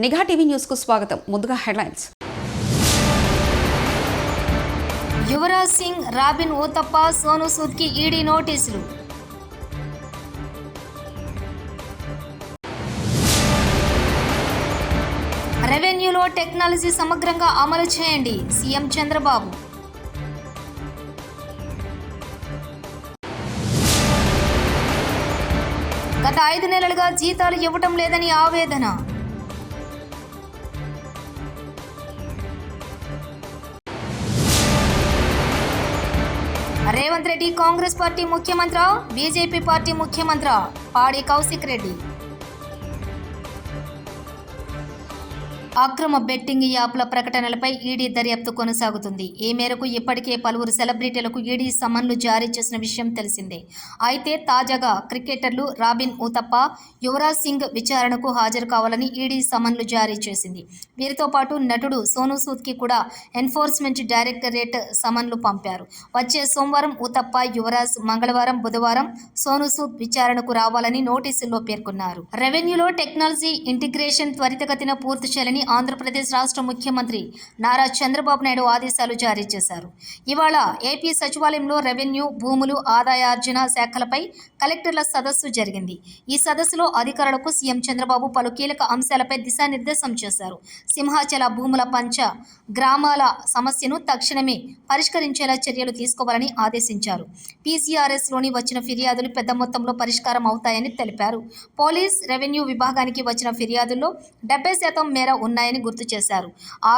నిఘా TV news కు స్వాగతం. ముందుగా హెడ్లైన్స్. యువరాజ్ సింగ్, రాబిన్ ఊతప్ప, సోను సూద్ కి ఈడీ నోటీసులు. రెవెన్యూలో టెక్నాలజీ సమగ్రంగా అమలు చేయండి, సీఎం చంద్రబాబు. గత 5 నెలలుగా జీతాలు ఇవ్వటం లేదని ఆవేదన. రేవంత్ రెడ్డి కాంగ్రెస్ పార్టీ ముఖ్యమంత్రి, బీజేపీ పార్టీ ముఖ్యమంత్రి పాడి కౌశిక్ రెడ్డి. అక్రమ బెట్టింగ్ యాప్ల ప్రకటనలపై ఈడీ దర్యాప్తు కొనసాగుతుంది. ఈ మేరకు ఇప్పటికే పలువురు సెలబ్రిటీలకు ఈడీ సమన్లు జారీ చేసిన విషయం తెలిసిందే. అయితే తాజాగా క్రికెటర్లు రాబిన్ ఊతప్ప, యువరాజ్ సింగ్ విచారణకు హాజరు కావాలని ఈడీ సమన్లు జారీ చేసింది. వీరితో పాటు నటుడు సోను సూద్ కి కూడా ఎన్ఫోర్స్మెంట్ డైరెక్టరేట్ సమన్లు పంపారు. వచ్చే సోమవారం ఊతప్ప, యువరాజ్, మంగళవారం, బుధవారం సోను సూద్ విచారణకు రావాలని నోటీసుల్లో పేర్కొన్నారు. రెవెన్యూలో టెక్నాలజీ ఇంటిగ్రేషన్ త్వరితగతిన పూర్తి చేయాలని ఆంధ్రప్రదేశ్ రాష్ట్ర ముఖ్యమంత్రి నారా చంద్రబాబు నాయుడు ఆదేశాలు జారీ చేశారు. ఇవాళ ఏపీ సచివాలయంలో రెవెన్యూ, భూములు, ఆదాయార్జన శాఖలపై కలెక్టర్ల సదస్సు జరిగింది. ఈ సదస్సులో అధికారులకు సీఎం చంద్రబాబు పలు కీలక అంశాలపై దిశానిర్దేశం చేశారు. సింహాచల భూముల పంచ గ్రామాల సమస్యను తక్షణమే పరిష్కరించేలా చర్యలు తీసుకోవాలని ఆదేశించారు. పీసీఆర్ఎస్లోని వచ్చిన ఫిర్యాదులు పెద్ద మొత్తంలో పరిష్కారం అవుతాయని తెలిపారు. పోలీస్, రెవెన్యూ విభాగానికి వచ్చిన ఫిర్యాదుల్లో 70% మేర ఉన్నాయని గుర్తు చేశారు.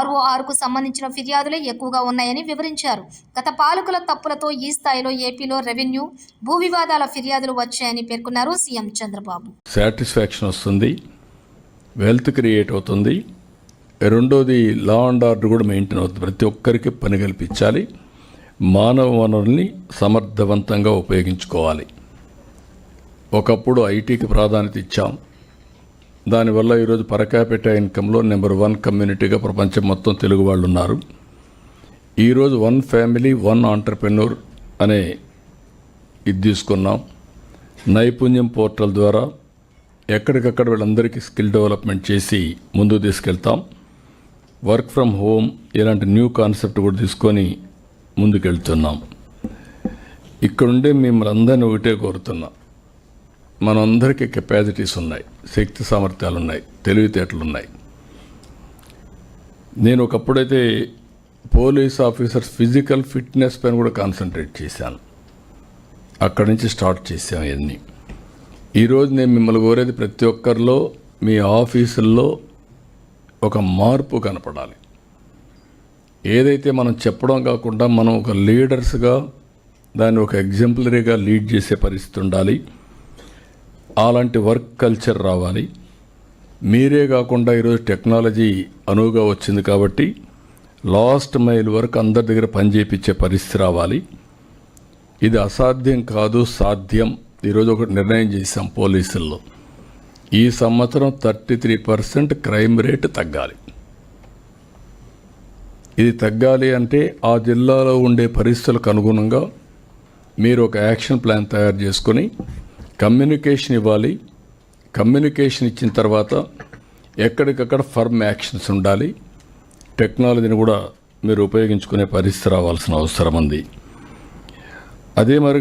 RORకు సంబంధించిన ఫిర్యాదులే ఎక్కువగా ఉన్నాయని వివరించారు. గత పాలకుల తప్పులతో ఈ స్థాయిలో ఏపీలో రెవెన్యూ, భూ వివాదాల ఫిర్యాదులు వచ్చాయని పేర్కొన్నారు సీఎం చంద్రబాబు. సాటిస్ఫాక్షన్ వస్తుంది, వెల్త్ క్రియేట్ అవుతుంది. రెండోది లా అండ్ ఆర్డర్ కూడా మెయింటైన్ అవుతుంది. ప్రతి ఒక్కరికి పని కల్పించాలి. మానవ వనరుల్ని సమర్థవంతంగా ఉపయోగించుకోవాలి. ఒకప్పుడు ఐటీకి ప్రాధాన్యత ఇచ్చాం. దానివల్ల ఈరోజు పర్ క్యాపిటా ఇన్కంలో నెంబర్ 1 కమ్యూనిటీగా ప్రపంచం మొత్తం తెలుగు వాళ్ళు ఉన్నారు. ఈరోజు 1 ఫ్యామిలీ 1 ఆంటర్ప్రెన్యూర్ అనే ఇది తీసుకున్నాం. నైపుణ్యం పోర్టల్ ద్వారా ఎక్కడికక్కడ వీళ్ళందరికీ స్కిల్ డెవలప్మెంట్ చేసి ముందుకు తీసుకెళ్తాం. వర్క్ ఫ్రమ్ హోమ్ ఇలాంటి న్యూ కాన్సెప్ట్ కూడా తీసుకొని ముందుకెళ్తున్నాం. ఇక్కడుండే మిమ్మల్ని అందరినీ ఒకటే కోరుతున్నాం. మనందరికీ కెపాసిటీస్ ఉన్నాయి, శక్తి సామర్థ్యాలు ఉన్నాయి, తెలివితేటలు ఉన్నాయి. నేను ఒకప్పుడైతే పోలీస్ ఆఫీసర్స్ ఫిజికల్ ఫిట్నెస్ పైన కూడా కాన్సన్ట్రేట్ చేశాను. అక్కడి నుంచి స్టార్ట్ చేశాం ఇవన్నీ. ఈరోజు నేను మిమ్మల్ని కోరేది ప్రతి ఒక్కరిలో మీ ఆఫీసుల్లో ఒక మార్పు కనపడాలి. ఏదైతే మనం చెప్పడం కాకుండా మనం ఒక లీడర్స్గా దాన్ని ఒక ఎగ్జాంపులరీగా లీడ్ చేసే పరిస్థితి ఉండాలి. అలాంటి వర్క్ కల్చర్ రావాలి. మీరే కాకుండా ఈరోజు టెక్నాలజీ అనువుగా వచ్చింది కాబట్టి లాస్ట్ మైల్ వరకు అందరి దగ్గర పనిచేయించే పరిస్థితి రావాలి. ఇది అసాధ్యం కాదు, సాధ్యం. ఈరోజు ఒక నిర్ణయం చేశాం పోలీసుల్లో. ఈ సంవత్సరం 33% క్రైమ్ రేట్ తగ్గాలి. ఇది తగ్గాలి అంటే ఆ జిల్లాలో ఉండే పరిస్థితులకు అనుగుణంగా మీరు ఒక యాక్షన్ ప్లాన్ తయారు చేసుకొని కమ్యూనికేషన్ ఇవ్వాలి. కమ్యూనికేషన్ ఇచ్చిన తర్వాత ఎక్కడికక్కడ ఫర్మ్ యాక్షన్స్ ఉండాలి. టెక్నాలజీని కూడా మీరు ఉపయోగించుకునే పరిస్థితి రావాల్సిన అవసరం ఉంది. అదే మరి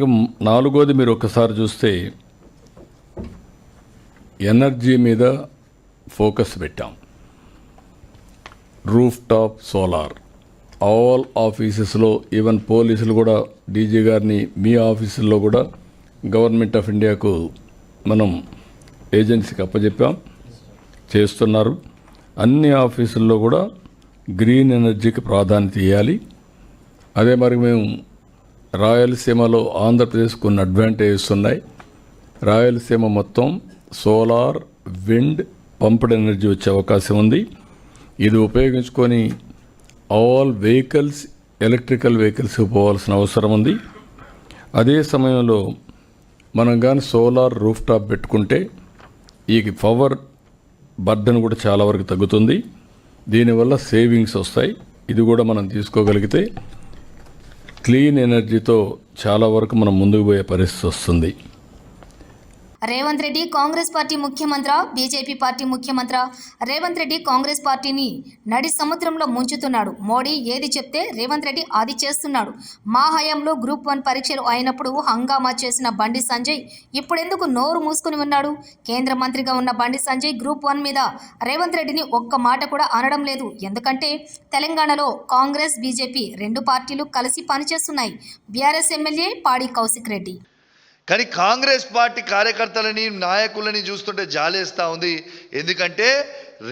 4వది మీరు ఒకసారి చూస్తే ఎనర్జీ మీద ఫోకస్ పెట్టాం. రూఫ్ టాప్ సోలార్ ఆల్ ఆఫీసెస్లో, ఈవెన్ పోలీసులు కూడా డీజీ గారిని మీ ఆఫీసుల్లో కూడా గవర్నమెంట్ ఆఫ్ ఇండియాకు మనం ఏజెన్సీకి అప్పచెప్పాం, చేస్తున్నారు. అన్ని ఆఫీసుల్లో కూడా గ్రీన్ ఎనర్జీకి ప్రాధాన్యత ఇవ్వాలి. అదే మరి మేము రాయలసీమలో ఆంధ్రప్రదేశ్ కొన్ని అడ్వాంటేజెస్ ఉన్నాయి. రాయలసీమ మొత్తం సోలార్, విండ్, పంప్డ్ ఎనర్జీ వచ్చే అవకాశం ఉంది. ఇది ఉపయోగించుకొని ఆల్ వెహికల్స్, ఎలక్ట్రికల్ వెహికల్స్కి పోవాల్సిన అవసరం ఉంది. అదే సమయంలో మనం కానీ సోలార్ రూఫ్ టాప్ పెట్టుకుంటే ఈ పవర్ బర్డన్ కూడా చాలా వరకు తగ్గుతుంది. దీనివల్ల సేవింగ్స్ వస్తాయి. ఇది కూడా మనం తీసుకోగలిగితే క్లీన్ ఎనర్జీతో చాలా వరకు మనం ముందుకు పోయే పరిస్థితి వస్తుంది. రేవంత్ రెడ్డి కాంగ్రెస్ పార్టీ ముఖ్యమంత్రి, బీజేపీ పార్టీ ముఖ్యమంత్రి. రేవంత్ రెడ్డి కాంగ్రెస్ పార్టీని నడి సముద్రంలో ముంచుతున్నాడు. మోడీ ఏది చెప్తే రేవంత్ రెడ్డి అది చేస్తున్నాడు. మా హయాంలో గ్రూప్ 1 పరీక్షలు అయినప్పుడు హంగామా చేసిన బండి సంజయ్ ఇప్పుడెందుకు నోరు మూసుకుని ఉన్నాడు? కేంద్ర మంత్రిగా ఉన్న బండి సంజయ్ గ్రూప్ 1 మీద రేవంత్ రెడ్డిని ఒక్క మాట కూడా అనడం లేదు. ఎందుకంటే తెలంగాణలో కాంగ్రెస్, బీజేపీ రెండు పార్టీలు కలిసి పనిచేస్తున్నాయి. బీఆర్ఎస్ ఎమ్మెల్యే పాడి కౌశిక్ రెడ్డి. కానీ కాంగ్రెస్ పార్టీ కార్యకర్తలని, నాయకులని చూస్తుంటే జాలేస్తూ ఉంది. ఎందుకంటే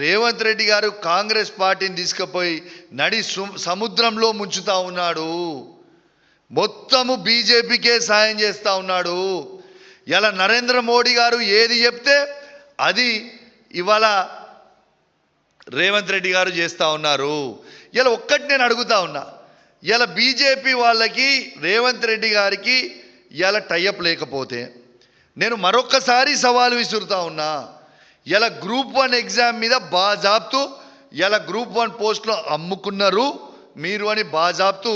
రేవంత్ రెడ్డి గారు కాంగ్రెస్ పార్టీని తీసుకుపోయి నడి సముద్రంలో ముంచుతూ ఉన్నాడు. మొత్తము బీజేపీకే సాయం చేస్తూ ఉన్నాడు. ఇలా నరేంద్ర మోడీ గారు ఏది చెప్తే అది ఇవాళ రేవంత్ రెడ్డి గారు చేస్తూ ఉన్నారు. ఇలా ఒక్కటి నేను అడుగుతా ఉన్నా, ఇలా బీజేపీ వాళ్ళకి రేవంత్ రెడ్డి గారికి ఇలా టైఅప్ లేకపోతే నేను మరొక్కసారి సవాలు విసురుతా ఉన్నా. ఇలా గ్రూప్ 1 ఎగ్జామ్ మీద బాజాబ్తు ఇలా గ్రూప్ 1 పోస్టులో అమ్ముకున్నారు మీరు అని బాజాబ్తు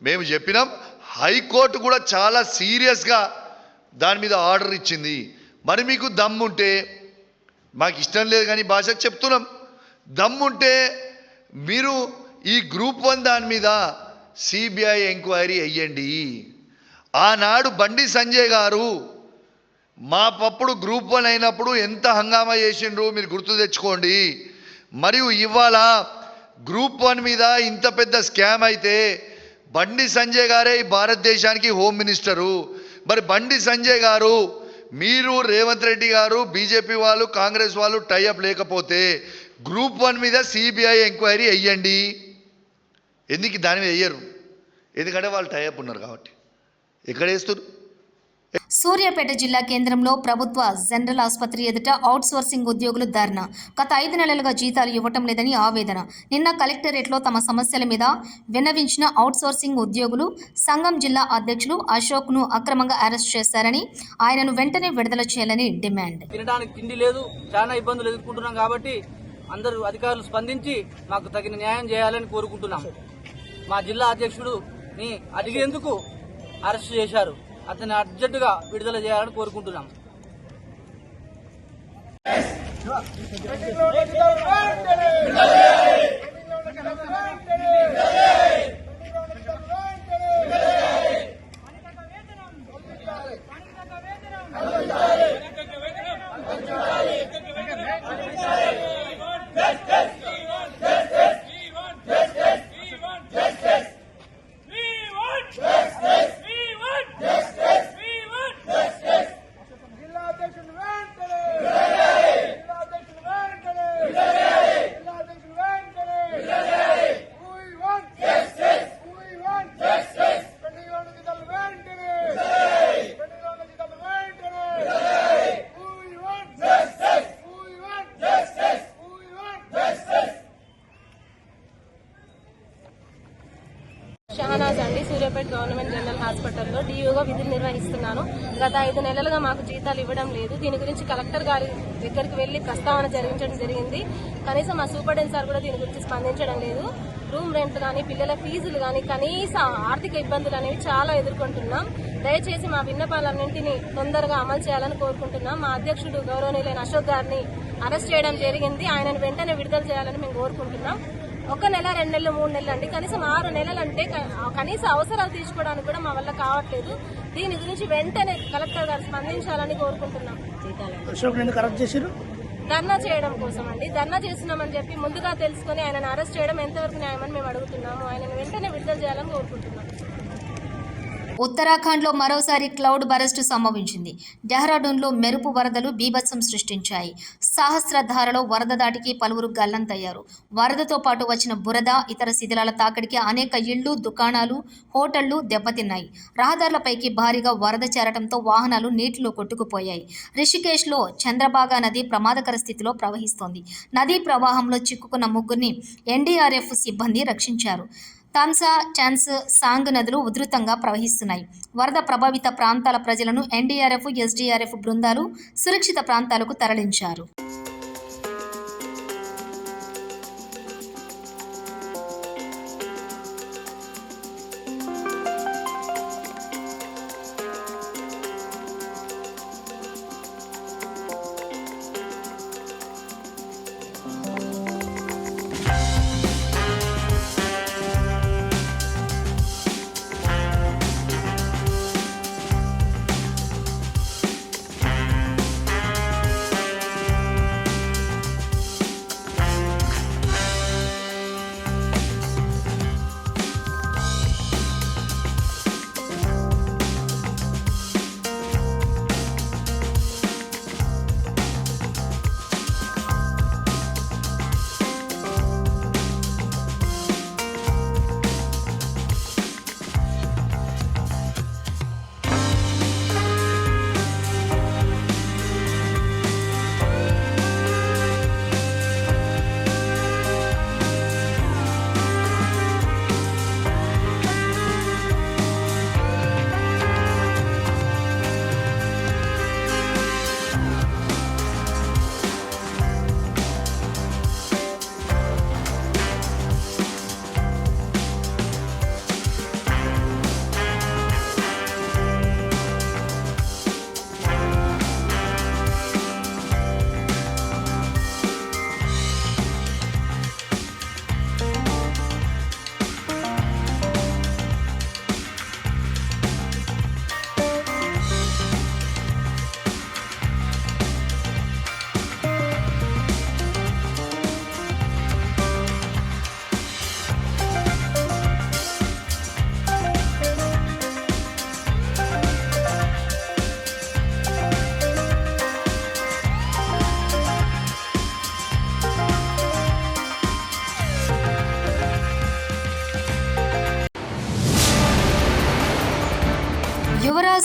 మేము చెప్పినాం. హైకోర్టు కూడా చాలా సీరియస్గా దాని మీద ఆర్డర్ ఇచ్చింది. మరి మీకు దమ్ముంటే, మాకు ఇష్టం లేదు కానీ భాషకు చెప్తున్నాం, దమ్ముంటే మీరు ఈ గ్రూప్ 1 దాని మీద సిబిఐ ఎంక్వైరీ అయ్యండి. ఆనాడు బండి సంజయ్ గారు మా పప్పుడు గ్రూప్ 1 అయినప్పుడు ఎంత హంగామా చేసిండ్రు మీరు గుర్తు తెచ్చుకోండి. మరియు ఇవాళ గ్రూప్ 1 మీద ఇంత పెద్ద స్కామ్ అయితే బండి సంజయ్ గారే ఈ భారతదేశానికి హోమ్ మినిస్టరు. మరి బండి సంజయ్ గారు, మీరు రేవంత్ రెడ్డి గారు, బీజేపీ వాళ్ళు, కాంగ్రెస్ వాళ్ళు టైఅప్ లేకపోతే గ్రూప్ 1 మీద సిబిఐ ఎంక్వైరీ అయ్యండి. ఎందుకు దాని మీద వేయరు? ఎందుకంటే వాళ్ళు టైఅప్ ఉన్నారు కాబట్టి. ఎక్కడ వేస్తారు? సూర్యాపేట జిల్లా కేంద్రంలో ప్రభుత్వ జనరల్ ఆసుపత్రి ఎదుట అవుట్సోర్సింగ్ ఉద్యోగులు ధర్నా. గత 5 నెలలుగా జీతాలు ఇవ్వటం లేదని ఆవేదన. నిన్న కలెక్టరేట్లో తమ సమస్యల మీద విన్నవించిన అవుట్సోర్సింగ్ ఉద్యోగులు సంఘం జిల్లా అధ్యక్షులు అశోక్ను అక్రమంగా అరెస్ట్ చేశారని, ఆయనను వెంటనే విడుదల చేయాలని డిమాండ్. తినడానికి తిండి లేదు, చాలా ఇబ్బందులు ఎదుర్కొంటున్నాం. కాబట్టి అందరూ అధికారులు స్పందించి మాకు తగిన న్యాయం చేయాలని కోరుకుంటున్నాం. మా జిల్లా అధ్యక్షుడిని అడిగేందుకు అరెస్ట్ చేశారు. అతన్ని అర్జెంటుగా విడుదల చేయాలని కోరుకుంటున్నాం. షహనాజ్ అండి, సూర్యాపేట గవర్నమెంట్ జనరల్ హాస్పిటల్లో డియూగా విధులు నిర్వహిస్తున్నాను. గత 5 నెలలుగా మాకు జీతాలు ఇవ్వడం లేదు. దీని గురించి కలెక్టర్ గారి దగ్గరికి వెళ్లి ప్రస్తావన జరిగింది. కనీసం మా సూపరింటెండెంట్ సార్ కూడా దీని గురించి స్పందించడం లేదు. రూమ్ రెంట్ కానీ, పిల్లల ఫీజులు కానీ, కనీస ఆర్థిక ఇబ్బందులు అనేవి చాలా ఎదుర్కొంటున్నాం. దయచేసి మా విన్నపాలన్నింటినీ తొందరగా అమలు చేయాలని కోరుకుంటున్నాం. మా అధ్యక్షుడు గౌరవనీయులైన అశోక్ గారిని అరెస్ట్ చేయడం జరిగింది. ఆయనను వెంటనే విడుదల చేయాలని మేము కోరుకుంటున్నాం. 1 నెల, 2 నెలలు, 3 నెలలు అండి, కనీసం 6 నెలలు అంటే కనీస అవసరాలు తీసుకోవడానికి కూడా మా వల్ల కావట్లేదు. దీని గురించి వెంటనే కలెక్టర్ గారు స్పందించాలని కోరుకుంటున్నాం. ధర్నా చేయడం కోసం అండి, ధర్నా చేస్తున్నామని చెప్పి ముందుగా తెలుసుకుని ఆయనను అరెస్ట్ చేయడం ఎంతవరకు న్యాయమని మేము అడుగుతున్నాము. ఆయనను వెంటనే విడుదల చేయాలని కోరుకుంటున్నాం. ఉత్తరాఖండ్లో మరోసారి క్లౌడ్ బరస్ట్ సంభవించింది. డెహ్రాడూన్లో మెరుపు వరదలు బీభత్సం సృష్టించాయి. సహస్రధారలో వరద దాటికి పలువురు గల్లంతయ్యారు. వరదతో పాటు వచ్చిన బురద, ఇతర శిథిలాల తాకిడికి అనేక ఇళ్లు, దుకాణాలు, హోటళ్లు దెబ్బతిన్నాయి. రహదారులపైకి భారీగా వరద చేరటంతో వాహనాలు నీటిలో కొట్టుకుపోయాయి. రిషికేశ్లో చంద్రబాగా నది ప్రమాదకర స్థితిలో ప్రవహిస్తోంది. నదీ ప్రవాహంలో చిక్కుకున్న 3గురిని ఎన్డీఆర్ఎఫ్ సిబ్బంది రక్షించారు. తాంసా, చాన్స్, సాంగ్ నదులు ఉధృతంగా ప్రవహిస్తున్నాయి. వరద ప్రభావిత ప్రాంతాల ప్రజలను ఎన్డీఆర్ఎఫ్, ఎస్డీఆర్ఎఫ్ బృందాలు సురక్షిత ప్రాంతాలకు తరలించారు.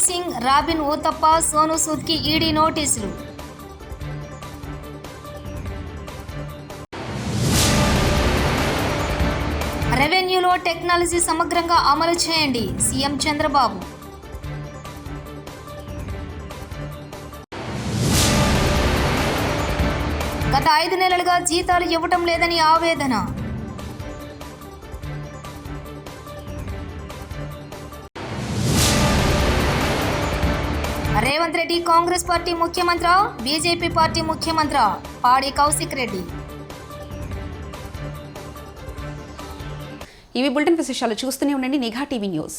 సింగ్, రాబిన్ ఊతప్ప, సోను సూద్కి ఈడీ నోటీసులు. రెవెన్యూలో టెక్నాలజీ సమగ్రంగా అమలు చేయండి సీఎం చంద్రబాబు. గత 5 నెలలుగా జీతాలు ఇవ్వటం లేదని ఆవేదన. రేవంత్ రెడ్డి కాంగ్రెస్ పార్టీ ముఖ్యమంత్రి, బీజేపీ పార్టీ ముఖ్యమంత్రి పాడి కౌశిక్ రెడ్డి. ఇవి బులెటిన్ విశేషాలు. చూస్తూనే ఉండండి నిఘా టీవీ న్యూస్.